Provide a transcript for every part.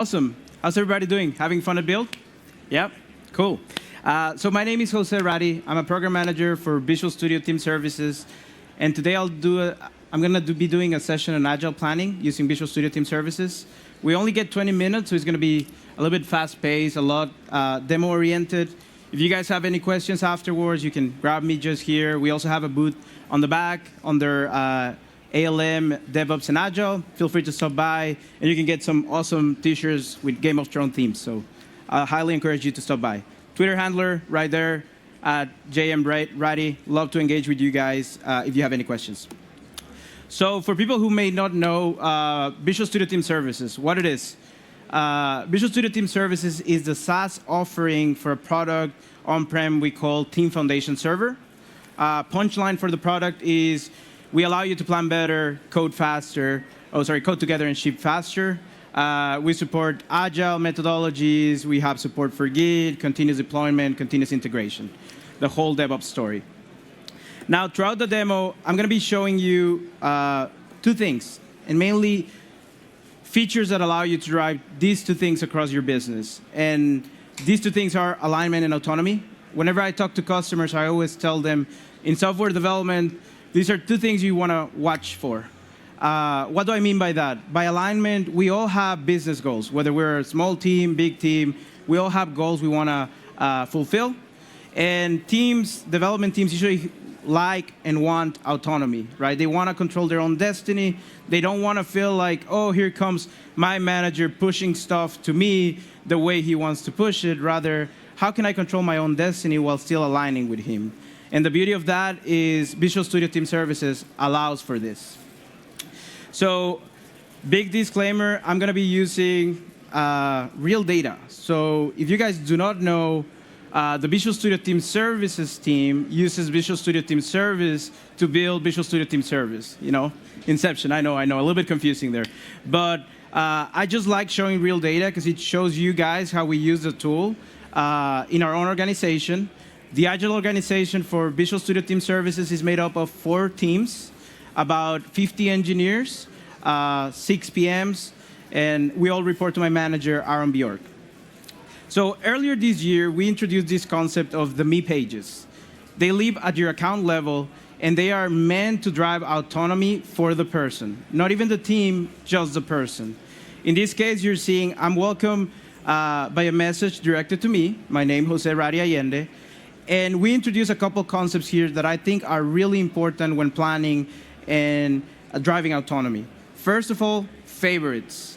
Awesome. How's everybody doing? Having fun at Build? Yep, cool. So my name is Jose Radi. I'm a program manager for Visual Studio Team Services. And today I'm going to be doing a session on Agile planning using Visual Studio Team Services. We only get 20 minutes, so it's going to be a little bit fast-paced, a lot demo-oriented. If you guys have any questions afterwards, you can grab me just here. We also have a booth on the back under ALM, DevOps, and Agile. Feel free to stop by, and you can get some awesome t-shirts with Game of Thrones themes. So I highly encourage you to stop by. Twitter handler right there at JM Love to engage with you guys if you have any questions. So for people who may not know Visual Studio Team Services, what it is. Visual Studio Team Services is the SaaS offering for a product on-prem we call Team Foundation Server. Punchline for the product is we allow you to plan better, code faster, code together and ship faster. We support Agile methodologies. We have support for Git, continuous deployment, continuous integration, the whole DevOps story. Now, throughout the demo, I'm going to be showing you two things, and mainly features that allow you to drive these two things across your business. And these two things are alignment and autonomy. Whenever I talk to customers, I always tell them, in software development, these are two things you want to watch for. What do I mean by that? By alignment, we all have business goals. Whether we're a small team, big team, we all have goals we want to fulfill. And teams, development teams usually like and want autonomy, right? They want to control their own destiny. They don't want to feel like, oh, here comes my manager pushing stuff to me the way he wants to push it. Rather, how can I control my own destiny while still aligning with him? And the beauty of that is Visual Studio Team Services allows for this. So, big disclaimer, I'm going to be using real data. So, if you guys do not know, the Visual Studio Team Services team uses Visual Studio Team Service to build Visual Studio Team Service. You know, Inception, I know, a little bit confusing there. But I just like showing real data because it shows you guys how we use the tool in our own organization. The Agile organization for Visual Studio Team Services is made up of 4 teams, about 50 engineers, 6 PMs, and we all report to my manager, Aaron Bjork. So earlier this year, we introduced this concept of the me pages. They live at your account level, and they are meant to drive autonomy for the person. Not even the team, just the person. In this case, you're seeing I'm welcome by a message directed to me, my name, Jose Radi Allende. And we introduced a couple concepts here that I think are really important when planning and driving autonomy. First of all, favorites.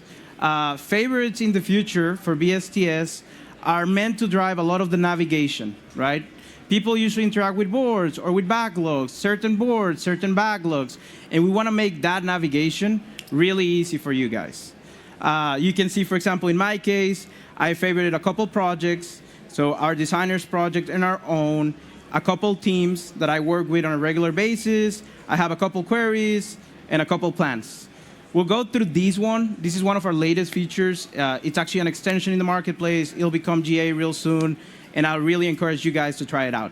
Favorites in the future for VSTS are meant to drive a lot of the navigation, right? People usually interact with boards or with backlogs, certain boards, certain backlogs, and we want to make that navigation really easy for you guys. You can see, for example, in my case, I favorited a couple projects, so our designers project and our own, a couple teams that I work with on a regular basis. I have a couple queries and a couple plans. We'll go through this one. This is one of our latest features. It's actually an extension in the marketplace. It'll become GA real soon, and I really encourage you guys to try it out.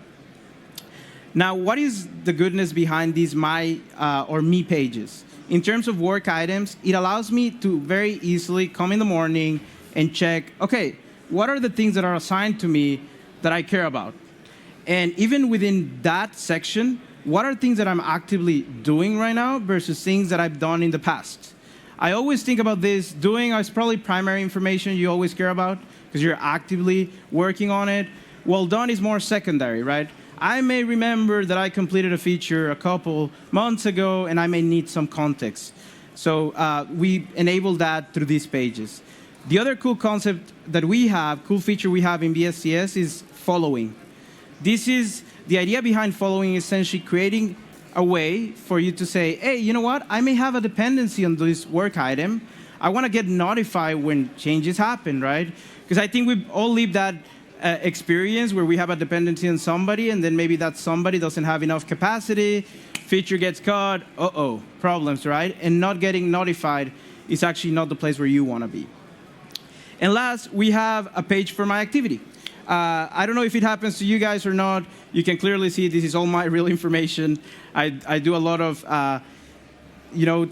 Now, what is the goodness behind these my or me pages? In terms of work items, it allows me to very easily come in the morning and check, okay, what are the things that are assigned to me that I care about? And even within that section, what are things that I'm actively doing right now versus things that I've done in the past? I always think about this. Doing is probably primary information you always care about because you're actively working on it. Well done is more secondary, right? I may remember that I completed a feature a couple months ago and I may need some context. So we enable that through these pages. The other cool concept that we have, cool feature we have in VSTS is following. This is the idea behind following, essentially creating a way for you to say, hey, you know what? I may have a dependency on this work item. I want to get notified when changes happen, right? Because I think we've all lived that experience where we have a dependency on somebody, and then maybe that somebody doesn't have enough capacity, feature gets cut, problems, right? And not getting notified is actually not the place where you want to be. And last, we have a page for my activity. I don't know if it happens to you guys or not. You can clearly see this is all my real information. I do a lot of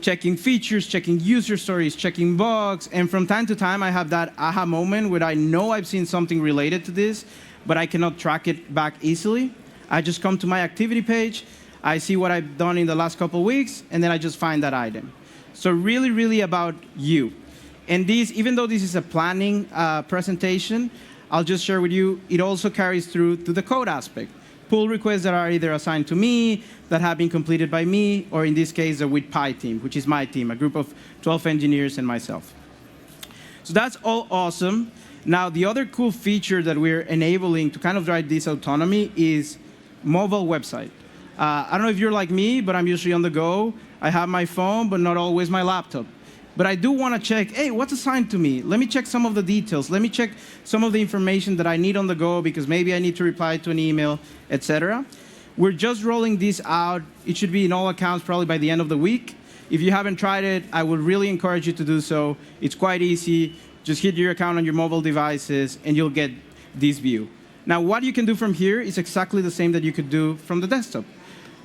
checking features, checking user stories, checking bugs, and from time to time I have that aha moment where I know I've seen something related to this, but I cannot track it back easily. I just come to my activity page, I see what I've done in the last couple of weeks, and then I just find that item. So really, really about you. And this, even though this is a planning presentation, I'll just share with you, it also carries through to the code aspect. Pull requests that are either assigned to me, that have been completed by me, or in this case, the with Pi team, which is my team, a group of 12 engineers and myself. So that's all awesome. Now, the other cool feature that we're enabling to kind of drive this autonomy is mobile website. I don't know if you're like me, but I'm usually on the go. I have my phone, but not always my laptop. But I do want to check, hey, what's assigned to me? Let me check some of the details. Let me check some of the information that I need on the go because maybe I need to reply to an email, etc. We're just rolling this out. It should be in all accounts probably by the end of the week. If you haven't tried it, I would really encourage you to do so. It's quite easy. Just hit your account on your mobile devices and you'll get this view. Now, what you can do from here is exactly the same that you could do from the desktop.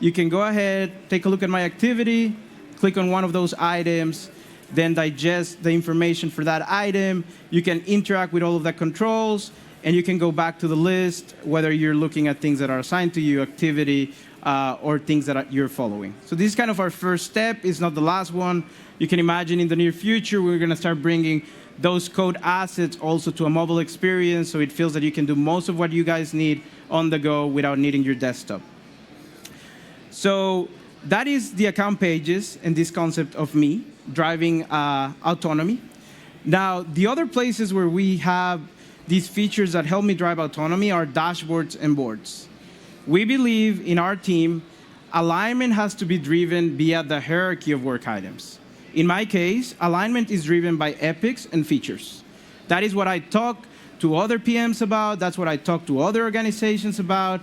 You can go ahead, take a look at my activity, click on one of those items, then digest the information for that item. You can interact with all of the controls, and you can go back to the list, whether you're looking at things that are assigned to you, activity, or things that you're following. So this is kind of our first step. It's not the last one. You can imagine in the near future, we're going to start bringing those code assets also to a mobile experience, so it feels that you can do most of what you guys need on the go without needing your desktop. So that is the account pages and this concept of me driving autonomy. Now, the other places where we have these features that help me drive autonomy are dashboards and boards. We believe in our team, alignment has to be driven via the hierarchy of work items. In my case, alignment is driven by epics and features. That is what I talk to other PMs about. That's what I talk to other organizations about.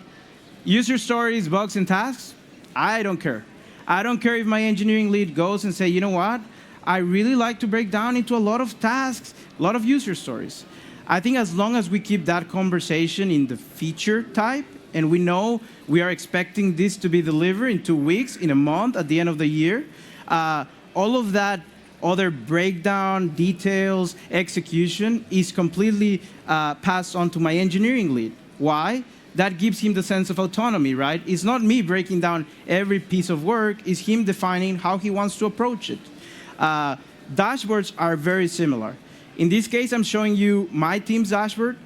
User stories, bugs, and tasks, I don't care. I don't care if my engineering lead goes and say, you know what? I really like to break down into a lot of tasks, a lot of user stories. I think as long as we keep that conversation in the feature type, and we know we are expecting this to be delivered in 2 weeks, in a month, at the end of the year, all of that other breakdown, details, execution is completely passed on to my engineering lead. Why? That gives him the sense of autonomy, right? It's not me breaking down every piece of work, it's him defining how he wants to approach it. Dashboards are very similar. In this case, I'm showing you my team's dashboard.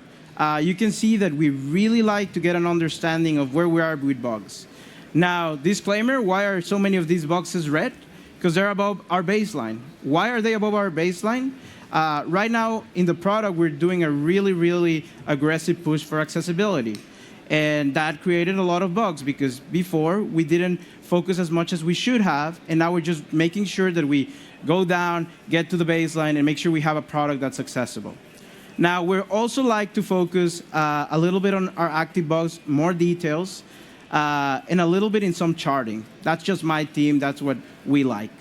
You can see that we really like to get an understanding of where we are with bugs. Now, disclaimer, why are so many of these boxes red? Because they're above our baseline. Why are they above our baseline? Right now, in the product, we're doing a really, really aggressive push for accessibility. And that created a lot of bugs because before we didn't focus as much as we should have, and now we're just making sure that we go down, get to the baseline, and make sure we have a product that's accessible. Now, we also like to focus a little bit on our active bugs, more details, and a little bit in some charting. That's just my team, that's what we like.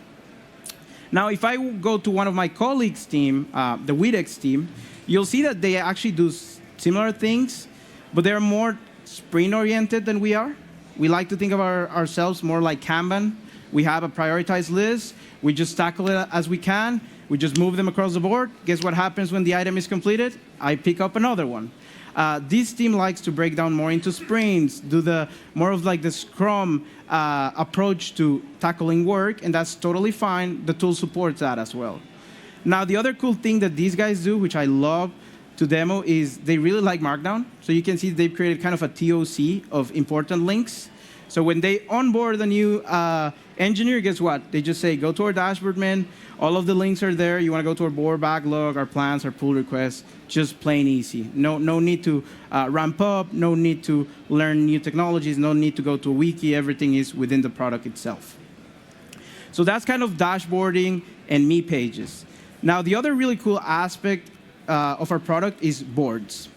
Now, if I go to one of my colleagues' team, the WIDEX team, you'll see that they actually do similar things, but they're more sprint-oriented than we are. We like to think of ourselves more like Kanban. We have a prioritized list. We just tackle it as we can. We just move them across the board. Guess what happens when the item is completed? I pick up another one. This team likes to break down more into sprints, do more of like the Scrum approach to tackling work, and that's totally fine. The tool supports that as well. Now, the other cool thing that these guys do, which I love to demo, is they really like Markdown. So you can see they've created kind of a TOC of important links. So when they onboard a new engineer, guess what? They just say, go to our dashboard, man. All of the links are there. You want to go to our board backlog, our plans, our pull requests, just plain easy. No need to ramp up, no need to learn new technologies, no need to go to a wiki. Everything is within the product itself. So that's kind of dashboarding and me pages. Now, the other really cool aspect of our product is boards.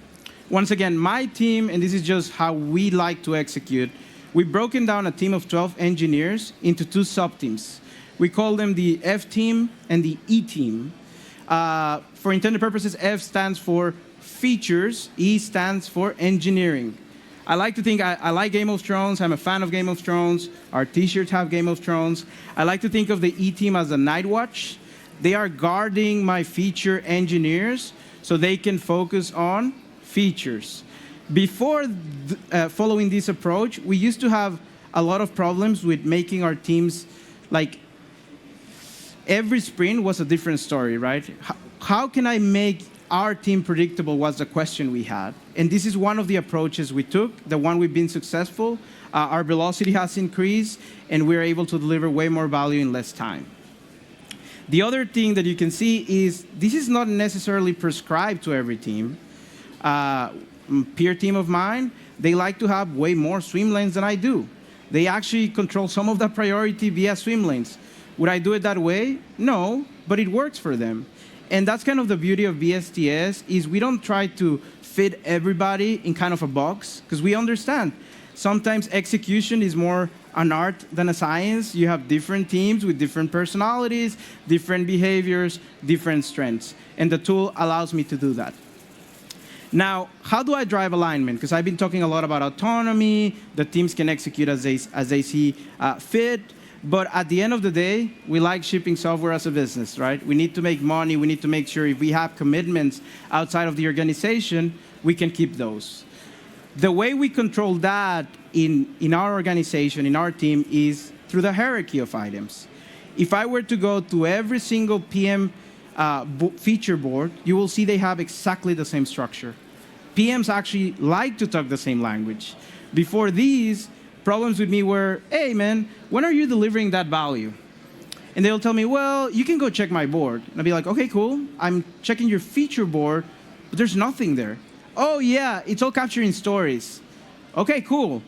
Once again, my team, and this is just how we like to execute, we've broken down a team of 12 engineers into 2 sub-teams. We call them the F team and the E team. For intended purposes, F stands for features, E stands for engineering. I like to think I like Game of Thrones. I'm a fan of Game of Thrones. Our T-shirts have Game of Thrones. I like to think of the E-team as a night watch. They are guarding my feature engineers so they can focus on features. Before following this approach, we used to have a lot of problems with making our teams, like, every sprint was a different story, right? How can I make our team predictable was the question we had. And this is one of the approaches we took, the one we've been successful. Our velocity has increased, and we're able to deliver way more value in less time. The other thing that you can see is this is not necessarily prescribed to every team. Peer team of mine, they like to have way more swim lanes than I do. They actually control some of that priority via swim lanes. Would I do it that way? No, but it works for them. And that's kind of the beauty of VSTS, is we don't try to fit everybody in kind of a box, because we understand sometimes execution is more an art than a science. You have different teams with different personalities, different behaviors, different strengths. And the tool allows me to do that. Now, how do I drive alignment? Because I've been talking a lot about autonomy, the teams can execute as they see fit, but at the end of the day, we like shipping software as a business, right? We need to make money, we need to make sure if we have commitments outside of the organization, we can keep those. The way we control that in our organization, in our team, is through the hierarchy of items. If I were to go to every single PM feature board, you will see they have exactly the same structure. PMs actually like to talk the same language. Before these, problems with me were, hey man, when are you delivering that value? And they'll tell me, well, you can go check my board. And I'll be like, okay, cool. I'm checking your feature board, but there's nothing there. Oh yeah, it's all capturing stories. Okay, cool.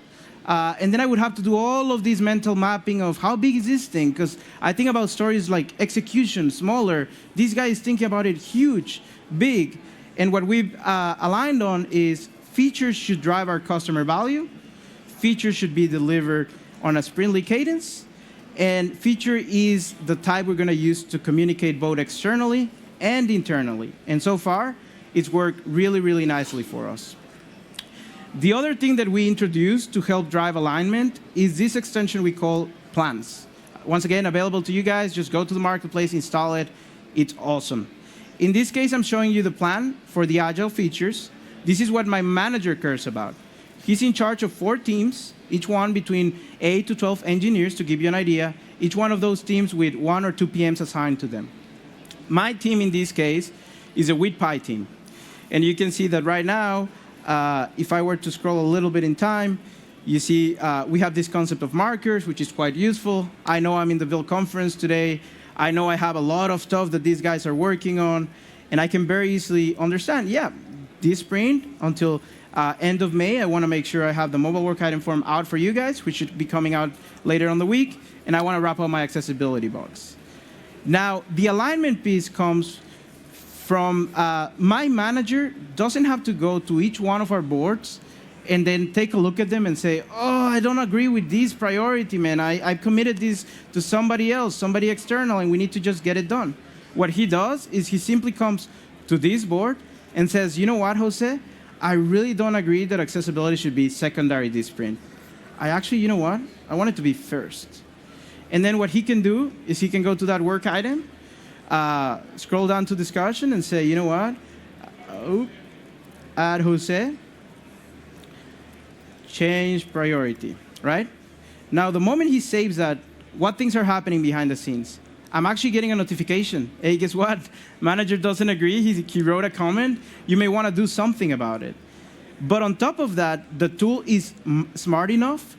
And then I would have to do all of this mental mapping of how big is this thing? Because I think about stories like execution, smaller. These guys thinking about it huge, big. And what we've aligned on is features should drive our customer value. Features should be delivered on a sprintly cadence. And feature is the type we're going to use to communicate both externally and internally. And so far, it's worked really, really nicely for us. The other thing that we introduced to help drive alignment is this extension we call plans. Once again, available to you guys. Just go to the marketplace, install it. It's awesome. In this case, I'm showing you the plan for the Agile features. This is what my manager cares about. He's in charge of 4 teams, each one between 8 to 12 engineers, to give you an idea. Each one of those teams with 1 or 2 PMs assigned to them. My team in this case is a with Pi team. And you can see that right now, if I were to scroll a little bit in time, you see we have this concept of markers, which is quite useful. I know I'm in the Build conference today. I know I have a lot of stuff that these guys are working on, and I can very easily understand, yeah, this sprint until end of May, I want to make sure I have the mobile work item form out for you guys, which should be coming out later on the week, and I want to wrap up my accessibility bugs. Now, the alignment piece comes from my manager doesn't have to go to each one of our boards and then take a look at them and say, oh, I don't agree with this priority, man. I committed this to somebody else, somebody external, and we need to just get it done. What he does is he simply comes to this board and says, you know what, Jose? I really don't agree that accessibility should be secondary this sprint. I actually, you know what? I want it to be first. And then what he can do is he can go to that work item, scroll down to discussion and say, you know what? Add Jose, change priority, right? Now, the moment he saves that, what things are happening behind the scenes? I'm actually getting a notification. Hey, guess what? Manager doesn't agree. He wrote a comment. You may want to do something about it. But on top of that, the tool is smart enough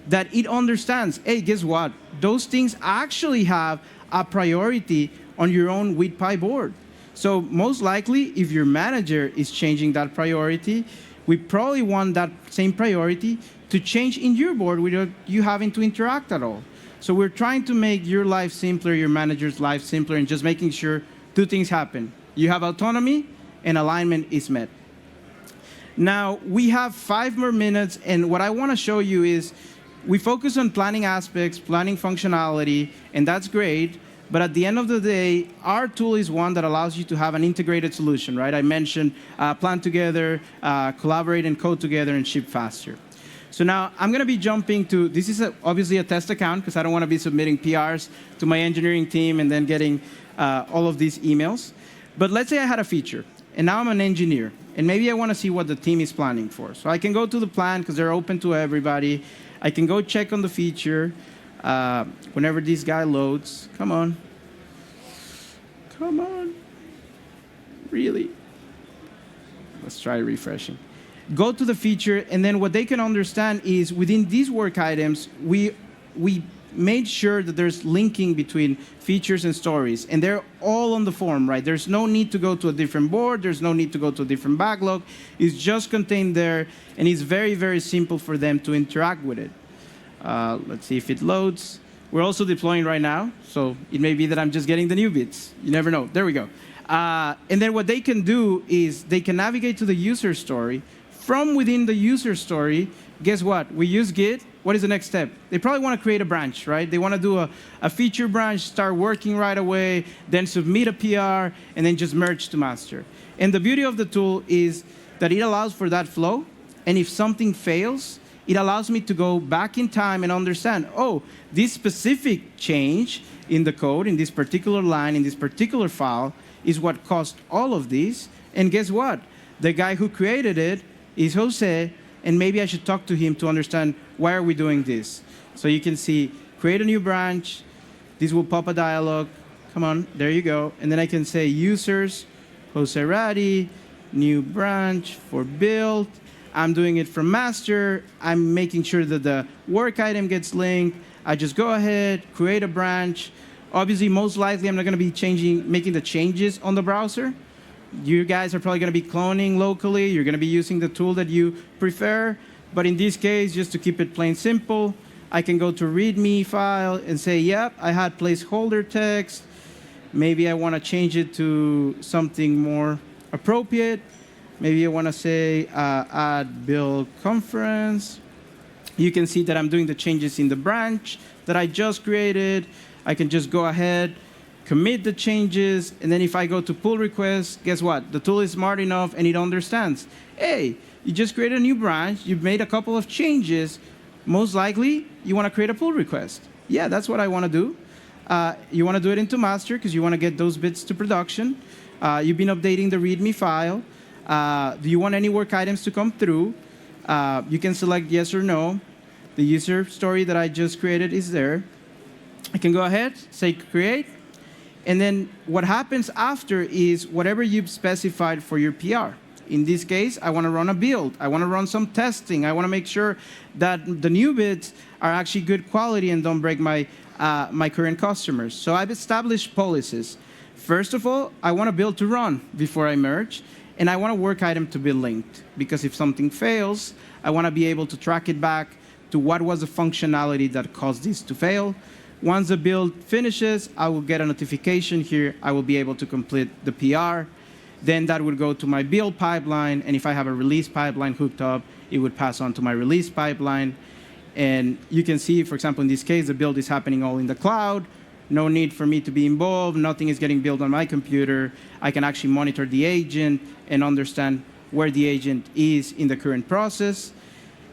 that it understands, hey, guess what? Those things actually have a priority on your own with Pi board. So most likely, if your manager is changing that priority, we probably want that same priority to change in your board without you having to interact at all. So we're trying to make your life simpler, your manager's life simpler, and just making sure 2 things happen. You have autonomy, and alignment is met. Now, we have 5 more minutes, and what I want to show you is we focus on planning aspects, planning functionality, and that's great. But at the end of the day, our tool is one that allows you to have an integrated solution, right? I mentioned plan together, collaborate and code together, and ship faster. So now I'm going to be jumping to, this is obviously a test account because I don't want to be submitting PRs to my engineering team and then getting all of these emails. But let's say I had a feature, and now I'm an engineer, and maybe I want to see what the team is planning for. So I can go to the plan because they're open to everybody. I can go check on the feature whenever this guy loads. Come on. Come on. Really? Let's try refreshing. Go to the feature, and then what they can understand is within these work items, we made sure that there's linking between features and stories, and they're all on the form, right? There's no need to go to a different board. There's no need to go to a different backlog. It's just contained there, and it's very, very simple for them to interact with it. Let's see if it loads. We're also deploying right now, so it may be that I'm just getting the new bits. You never know. There we go. And then what they can do is they can navigate to the user story. From within the user story, guess what? We use Git. What is the next step? They probably want to create a branch, right? They want to do a feature branch, start working right away, then submit a PR, and then just merge to master. And the beauty of the tool is that it allows for that flow. And if something fails, it allows me to go back in time and understand, oh, this specific change in the code, in this particular line, in this particular file, is what caused all of these. And guess what? The guy who created it is Jose, and maybe I should talk to him to understand why are we doing this. So you can see, create a new branch. This will pop a dialog. Come on, there you go. And then I can say users, Jose Radi, new branch for build. I'm doing it from master. I'm making sure that the work item gets linked. I just go ahead, create a branch. Obviously, most likely, I'm not going to be making the changes on the browser. You guys are probably going to be cloning locally. You're going to be using the tool that you prefer. But in this case, just to keep it plain simple, I can go to README file and say, yep, I had placeholder text. Maybe I want to change it to something more appropriate. Maybe I want to say add build conference. You can see that I'm doing the changes in the branch that I just created. I can just go ahead, commit the changes, and then if I go to pull request, guess what? The tool is smart enough and it understands. Hey, you just created a new branch, you've made a couple of changes, most likely you want to create a pull request. Yeah, that's what I want to do. You want to do it into master because you want to get those bits to production. You've been updating the README file. Do you want any work items to come through? You can select yes or no. The user story that I just created is there. I can go ahead, say create, and then what happens after is whatever you've specified for your PR. In this case, I want to run a build. I want to run some testing. I want to make sure that the new bits are actually good quality and don't break my current customers. So I've established policies. First of all, I want a build to run before I merge, and I want a work item to be linked, because if something fails, I want to be able to track it back to what was the functionality that caused this to fail. Once the build finishes, I will get a notification here. I will be able to complete the PR. Then that would go to my build pipeline, and if I have a release pipeline hooked up, it would pass on to my release pipeline. And you can see, for example, in this case, the build is happening all in the cloud. No need for me to be involved. Nothing is getting built on my computer. I can actually monitor the agent and understand where the agent is in the current process.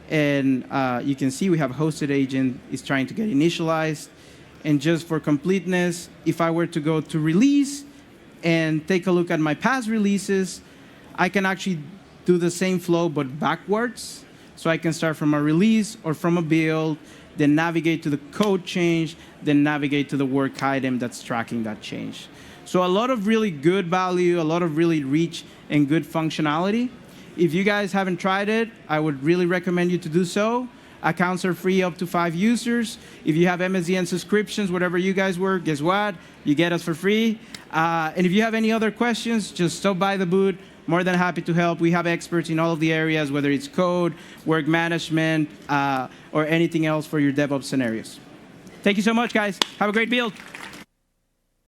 And you can see we have a hosted agent is trying to get initialized. And just for completeness, if I were to go to release and take a look at my past releases, I can actually do the same flow but backwards. So I can start from a release or from a build, then navigate to the code change, then navigate to the work item that's tracking that change. So a lot of really good value, a lot of really rich and good functionality. If you guys haven't tried it, I would really recommend you to do so. Accounts are free up to 5 users. If you have MSDN subscriptions, whatever you guys were, guess what? You get us for free. And if you have any other questions, just stop by the booth. More than happy to help. We have experts in all of the areas, whether it's code, work management, or anything else for your DevOps scenarios. Thank you so much, guys. Have a great build.